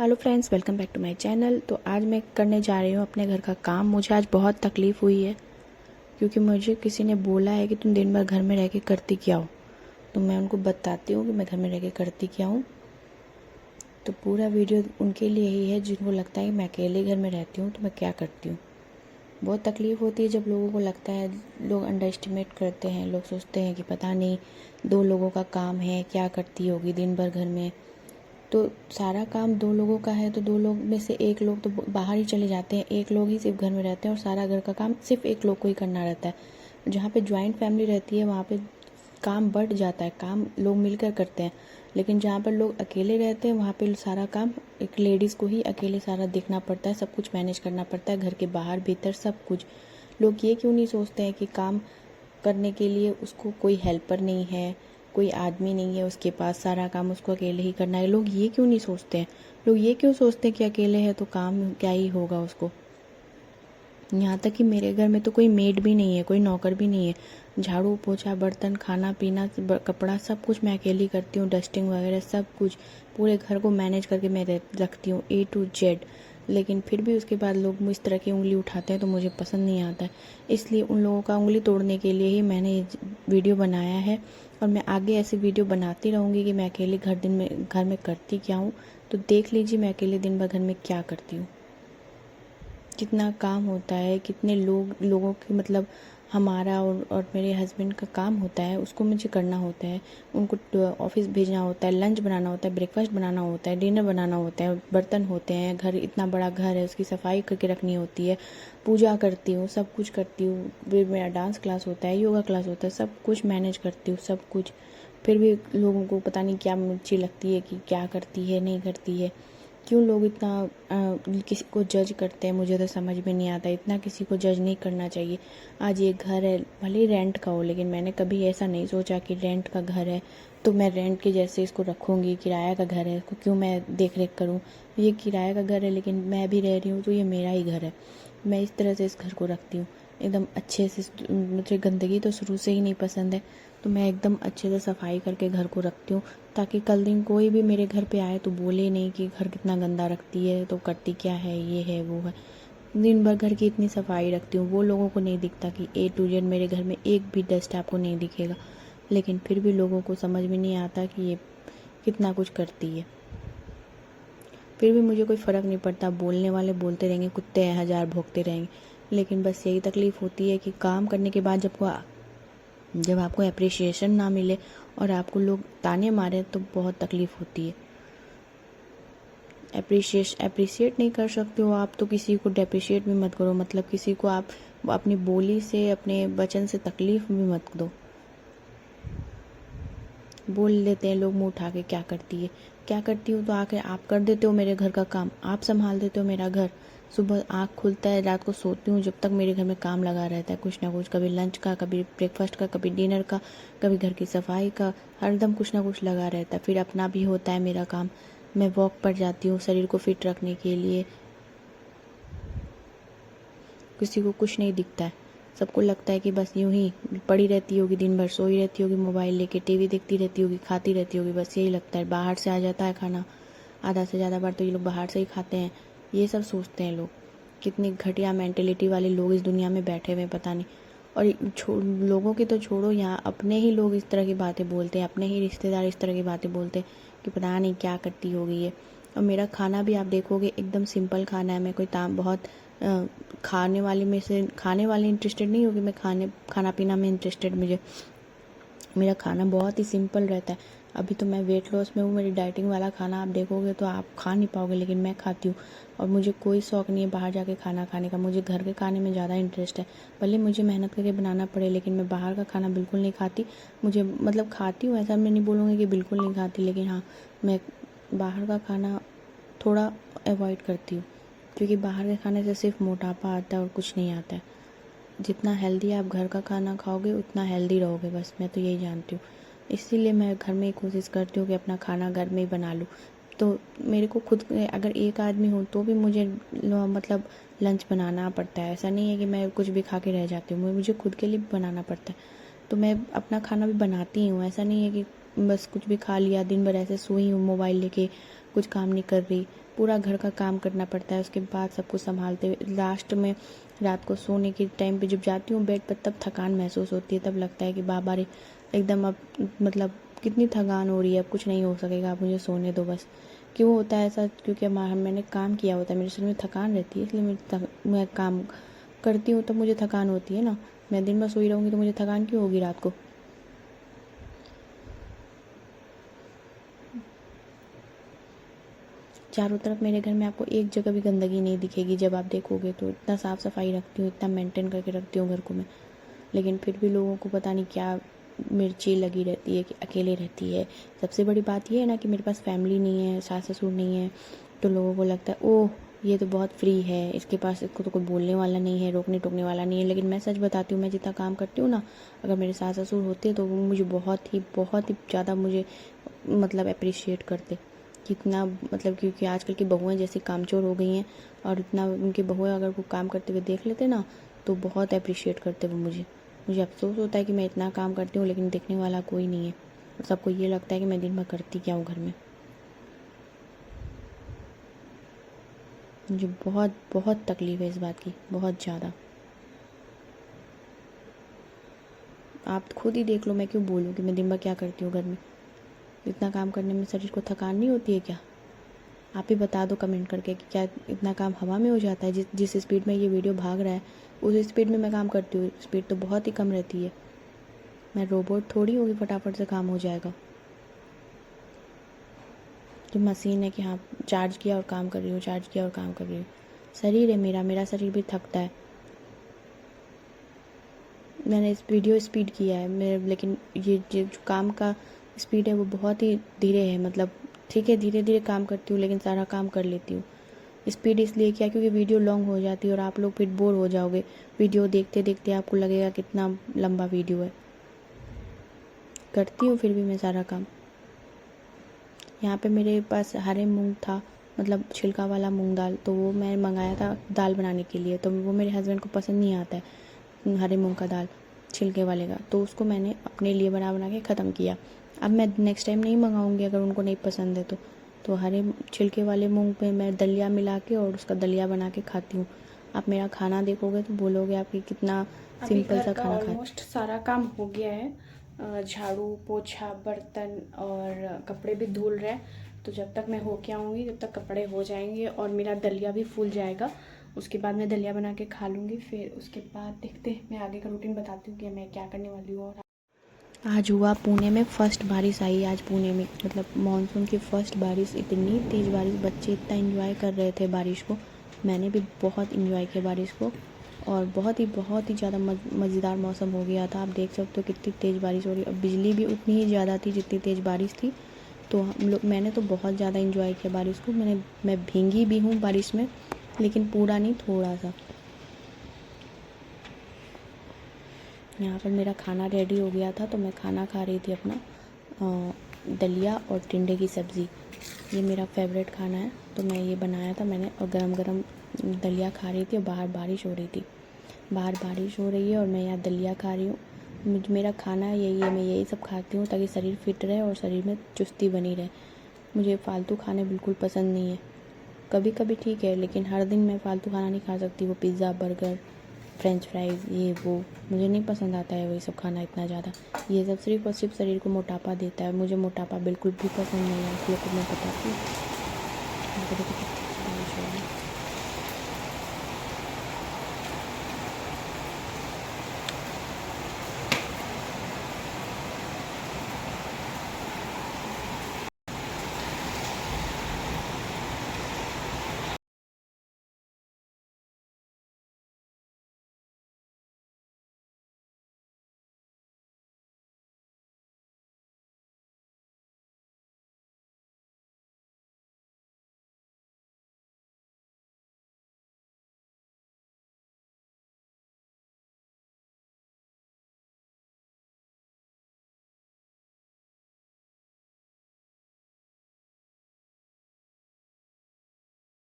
Hello friends, welcome back to my channel. तो आज मैं करने जा रही हूँ अपने घर का काम। मुझे आज बहुत तकलीफ़ हुई है क्योंकि मुझे किसी ने बोला है कि तुम दिन भर घर में रह के करती क्या हो। तो मैं उनको बताती हूँ कि मैं घर में रह के करती क्या हूँ। तो पूरा वीडियो उनके लिए ही है जिनको लगता है कि मैं अकेले घर में रहती हूँ तो मैं क्या करती हूँ। बहुत तकलीफ़ होती है जब लोगों को लगता है, लोग अंडर एस्टिमेट करते हैं, लोग सोचते हैं कि पता नहीं 2 लोगों का काम है, क्या करती होगी दिन भर घर में। तो सारा काम 2 लोगों का है तो 2 लोग में से 1 लोग तो बाहर ही चले जाते हैं, 1 लोग ही सिर्फ घर में रहते हैं और सारा घर का काम सिर्फ 1 लोग को ही करना रहता है। जहाँ पे जॉइंट फैमिली रहती है वहाँ पे काम बढ़ जाता है, काम लोग मिलकर करते हैं। लेकिन जहाँ पर लोग अकेले रहते हैं वहाँ पे सारा काम एक लेडीज़ को ही अकेले सारा देखना पड़ता है, सब कुछ मैनेज करना पड़ता है, घर के बाहर भीतर सब कुछ। लोग ये क्यों नहीं सोचते हैं कि काम करने के लिए उसको कोई हेल्पर नहीं है, कोई आदमी नहीं है उसके पास, सारा काम उसको अकेले ही करना है। लोग ये क्यों नहीं सोचते हैं? लोग ये क्यों सोचते हैं कि अकेले है तो काम क्या ही होगा उसको। यहाँ तक कि मेरे घर में तो कोई मेड भी नहीं है, कोई नौकर भी नहीं है। झाड़ू पोछा बर्तन खाना पीना कपड़ा सब कुछ मैं अकेली करती हूँ, डस्टिंग वगैरह सब कुछ पूरे घर को मैनेज करके मैं रखती हूँ A to Z। लेकिन फिर भी उसके बाद लोग इस तरह की उंगली उठाते हैं तो मुझे पसंद नहीं आता है। इसलिए उन लोगों का उंगली तोड़ने के लिए ही मैंने ये वीडियो बनाया है और मैं आगे ऐसी वीडियो बनाती रहूँगी कि मैं अकेले घर में करती क्या हूँ। तो देख लीजिए मैं अकेले दिन भर घर में क्या करती हूँ, कितना काम होता है, कितने लोगों की मतलब हमारा और मेरे हस्बैंड का काम होता है, उसको मुझे करना होता है। उनको ऑफिस भेजना होता है, लंच बनाना होता है, ब्रेकफास्ट बनाना होता है, डिनर बनाना होता है, बर्तन होते हैं, घर इतना बड़ा घर है उसकी सफाई करके रखनी होती है, पूजा करती हूँ, सब कुछ करती हूँ। फिर मेरा डांस क्लास होता है, योगा क्लास होता है, सब कुछ मैनेज करती हूँ सब कुछ। फिर भी लोगों को पता नहीं क्या मिर्ची लगती है कि क्या करती है नहीं करती है। क्यों लोग इतना किसी को जज करते हैं, मुझे तो समझ में नहीं आता। इतना किसी को जज नहीं करना चाहिए। आज ये घर है, भले ही रेंट का हो, लेकिन मैंने कभी ऐसा नहीं सोचा कि रेंट का घर है तो मैं रेंट के जैसे इसको रखूँगी। किराया का घर है, इसको क्यों मैं देख रेख करूँ। ये किराया का घर है लेकिन मैं भी रह रही हूँ तो ये मेरा ही घर है। मैं इस तरह से इस घर को रखती हूँ एकदम अच्छे से। मुझे गंदगी तो शुरू से ही नहीं पसंद है, तो मैं एकदम अच्छे से सफाई करके घर को रखती हूँ ताकि कल दिन कोई भी मेरे घर पे आए तो बोले नहीं कि घर कितना गंदा रखती है, तो करती क्या है, ये है वो है। दिन भर घर की इतनी सफाई रखती हूँ, वो लोगों को नहीं दिखता कि A to Z मेरे घर में एक भी डस्ट आपको नहीं दिखेगा। लेकिन फिर भी लोगों को समझ में नहीं आता कि ये कितना कुछ करती है। फिर भी मुझे कोई फ़र्क नहीं पड़ता, बोलने वाले बोलते रहेंगे, कुत्ते हैं 1000 भौंकते रहेंगे। लेकिन बस यही तकलीफ़ होती है कि काम करने के बाद जब आपको अप्रिसिएशन ना मिले और आपको लोग ताने मारे तो बहुत तकलीफ़ होती है। अप्रिशिएट नहीं कर सकते हो आप तो किसी को डेप्रिशिएट भी मत करो। मतलब किसी को आप अपनी बोली से, अपने वचन से तकलीफ़ भी मत दो। बोल लेते हैं लोग मुंह उठा के क्या करती है, क्या करती हूँ, तो आके आप कर देते हो मेरे घर का काम, आप संभाल देते हो मेरा घर। सुबह आँख खुलता है, रात को सोती हूँ, जब तक मेरे घर में काम लगा रहता है कुछ ना कुछ, कभी लंच का, कभी ब्रेकफास्ट का, कभी डिनर का, कभी घर की सफाई का, हरदम कुछ ना कुछ लगा रहता है। फिर अपना भी होता है मेरा काम, मैं वॉक पर जाती हूँ शरीर को फिट रखने के लिए। किसी को कुछ नहीं दिखता है, सबको लगता है कि बस यूं ही पड़ी रहती होगी, दिन भर सोई रहती होगी, मोबाइल लेके टीवी देखती रहती होगी, खाती रहती होगी, बस यही लगता है। बाहर से आ जाता है खाना, आधा से ज़्यादा बार तो ये लोग बाहर से ही खाते हैं, ये सब सोचते हैं लोग। कितनी घटिया मेंटेलिटी वाले लोग इस दुनिया में बैठे हुए हैं पता नहीं। और लोगों की तो छोड़ो, यहाँ अपने ही लोग इस तरह की बातें बोलते हैं, अपने ही रिश्तेदार इस तरह की बातें बोलते हैं कि पता नहीं क्या करती होगी ये। और मेरा खाना भी आप देखोगे एकदम सिंपल खाना है। मैं कोई बहुत खाने वाले इंटरेस्टेड नहीं होगी, मैं खाना पीना में इंटरेस्टेड। मेरा खाना बहुत ही सिंपल रहता है। अभी तो मैं वेट लॉस में हूँ, मेरी डाइटिंग वाला खाना आप देखोगे तो आप खा नहीं पाओगे, लेकिन मैं खाती हूँ। और मुझे कोई शौक़ नहीं है बाहर जाके खाना खाने का, मुझे घर के खाने में ज़्यादा इंटरेस्ट है। भले मुझे मेहनत करके बनाना पड़े, लेकिन मैं बाहर का खाना बिल्कुल नहीं खाती। मुझे मतलब खाती हूँ, ऐसा मैं नहीं बोलूँगी कि बिल्कुल नहीं खाती, लेकिन हाँ, मैं बाहर का खाना थोड़ा अवॉइड करती हूँ क्योंकि बाहर के खाने से सिर्फ मोटापा आता है और कुछ नहीं आता है। जितना हेल्दी आप घर का खाना खाओगे उतना हेल्दी रहोगे, बस मैं तो यही जानती हूँ। इसीलिए मैं घर में ही कोशिश करती हूँ कि अपना खाना घर में ही बना लूँ। तो मेरे को खुद अगर एक आदमी हो तो भी मुझे मतलब लंच बनाना पड़ता है। ऐसा नहीं है कि मैं कुछ भी खा के रह जाती हूँ, मुझे खुद के लिए भी बनाना पड़ता है। तो मैं अपना खाना भी बनाती हूँ। ऐसा नहीं है कि बस कुछ भी खा लिया, दिन भर ऐसे सोई हूँ मोबाइल लेके, कुछ काम नहीं कर रही। पूरा घर का काम करना पड़ता है, उसके बाद सब कुछ संभालते हुए लास्ट में रात को सोने के टाइम पे जब जाती हूँ बेड पर तब थकान महसूस होती है। तब लगता है कि बाबा रे एकदम अब मतलब कितनी थकान हो रही है, अब कुछ नहीं हो सकेगा, अब मुझे सोने दो बस। क्यों होता है ऐसा? क्योंकि मैंने काम किया होता है, मेरे शरीर में थकान रहती है, इसलिए मैं काम करती हूँ तब मुझे थकान होती है ना। मैं दिन भर सोई रहूँगी तो मुझे थकान क्यों होगी रात को? चारों तरफ मेरे घर में आपको एक जगह भी गंदगी नहीं दिखेगी। जब आप देखोगे तो इतना साफ़ सफाई रखती हूँ, इतना मेंटेन करके रखती हूँ घर को मैं, लेकिन फिर भी लोगों को पता नहीं क्या मिर्ची लगी रहती है कि अकेले रहती है। सबसे बड़ी बात ये है ना कि मेरे पास फैमिली नहीं है, सास ससुर नहीं है, तो लोगों को लगता है ओह ये तो बहुत फ्री है, इसके पास इसको तो कोई बोलने वाला नहीं है, रोकने टोकने वाला नहीं है। लेकिन मैं सच बताती हूँ, मैं जितना काम करती हूँ ना, अगर मेरे सास ससुर होते तो वो मुझे बहुत ही ज़्यादा मुझे मतलब अप्रिशिएट करते। कितना मतलब क्योंकि आजकल की बहुएं जैसी कामचोर हो गई हैं, और इतना उनकी बहुएं अगर वो काम करते हुए देख लेते ना तो बहुत अप्रिशिएट करते वो मुझे अफसोस होता है कि मैं इतना काम करती हूँ लेकिन देखने वाला कोई नहीं है। सबको ये लगता है कि मैं दिन भर करती क्या हूँ घर में। मुझे बहुत बहुत तकलीफ़ है इस बात की, बहुत ज़्यादा। आप खुद ही देख लो, मैं क्यों बोलूँ कि मैं दिन भर क्या करती हूँ घर में। इतना काम करने में शरीर को थकान नहीं होती है क्या? आप ही बता दो कमेंट करके कि क्या इतना काम हवा में हो जाता है? जिस स्पीड में ये वीडियो भाग रहा है उस स्पीड में मैं काम करती हूँ, स्पीड तो बहुत ही कम रहती है। मैं रोबोट थोड़ी हूँ कि फटाफट से काम हो जाएगा। जो मशीन है कि हाँ चार्ज किया और काम कर रही हूँ, चार्ज किया और काम कर रही हूँ। शरीर है मेरा शरीर भी थकता है। मैंने इस वीडियो स्पीड किया है मेरे, लेकिन ये जो काम का स्पीड है वो बहुत ही धीरे है। मतलब ठीक है धीरे धीरे काम करती हूँ लेकिन सारा काम कर लेती हूँ। स्पीड इसलिए किया क्योंकि वीडियो लॉन्ग हो जाती है और आप लोग फिर बोर हो जाओगे। वीडियो देखते देखते आपको लगेगा कितना लंबा वीडियो है। करती हूँ फिर भी मैं सारा काम। यहाँ पे मेरे पास हरे मूंग था, मतलब छिलका वाला मूंग दाल, तो वो मैं मंगाया था दाल बनाने के लिए। तो वो मेरे हस्बैंड को पसंद नहीं आता है हरे मूंग का दाल छिलके वाले का, तो उसको मैंने अपने लिए बना के ख़त्म किया। अब मैं नेक्स्ट टाइम नहीं मंगाऊंगी अगर उनको नहीं पसंद है तो हरे छिलके वाले मूंग पे मैं दलिया मिला के और उसका दलिया बना के खाती हूँ। आप मेरा खाना देखोगे तो बोलोगे आपकी कितना सिंपल सा खाना खाते। ऑलमोस्ट सारा काम हो गया है, झाड़ू पोछा बर्तन और कपड़े भी धुल रहे हैं। तो जब तक मैं होके आऊँगी तब तक कपड़े हो जाएंगे और मेरा दलिया भी फूल जाएगा। उसके बाद मैं दलिया बना के खा लूँगी। फिर उसके बाद देखते हैं, मैं आगे का रूटीन बताती हूँ कि मैं क्या करने वाली हूँ। आज हुआ पुणे में फर्स्ट बारिश आई आज पुणे में, मतलब मानसून की फर्स्ट बारिश, इतनी तेज़ बारिश, बच्चे इतना एंजॉय कर रहे थे बारिश को। मैंने भी बहुत एंजॉय किया बारिश को, और बहुत ही ज़्यादा मज़ेदार मौसम हो गया था। आप देख सकते हो कितनी तेज़ बारिश हो रही है, और बिजली भी उतनी ही ज़्यादा थी जितनी तेज़ बारिश थी। तो मैंने तो बहुत ज़्यादा एंजॉय किया बारिश को। मैं भींगी भी हूँ बारिश में, लेकिन पूरा नहीं, थोड़ा सा। यहाँ पर मेरा खाना रेडी हो गया था तो मैं खाना खा रही थी अपना, दलिया और टिंडे की सब्ज़ी। ये मेरा फेवरेट खाना है तो मैं ये बनाया था मैंने, और गरम गरम दलिया खा रही थी। और बाहर बारिश हो रही थी, बाहर बारिश हो रही है और मैं यहाँ दलिया खा रही हूँ। मेरा खाना यही है, मैं यही सब खाती हूँ ताकि शरीर फिट रहे और शरीर में चुस्ती बनी रहे। मुझे फ़ालतू खाने बिल्कुल पसंद नहीं है। कभी कभी ठीक है, लेकिन हर दिन मैं फ़ालतू खाना नहीं खा सकती। वो पिज़्ज़ा बर्गर फ्रेंच फ्राइज़ ये वो मुझे नहीं पसंद आता है, वही सब खाना इतना ज़्यादा। ये सब सिर्फ और सिर्फ शरीर को मोटापा देता है। मुझे मोटापा बिल्कुल भी पसंद नहीं है, इसलिए तो मैं बताती हूँ।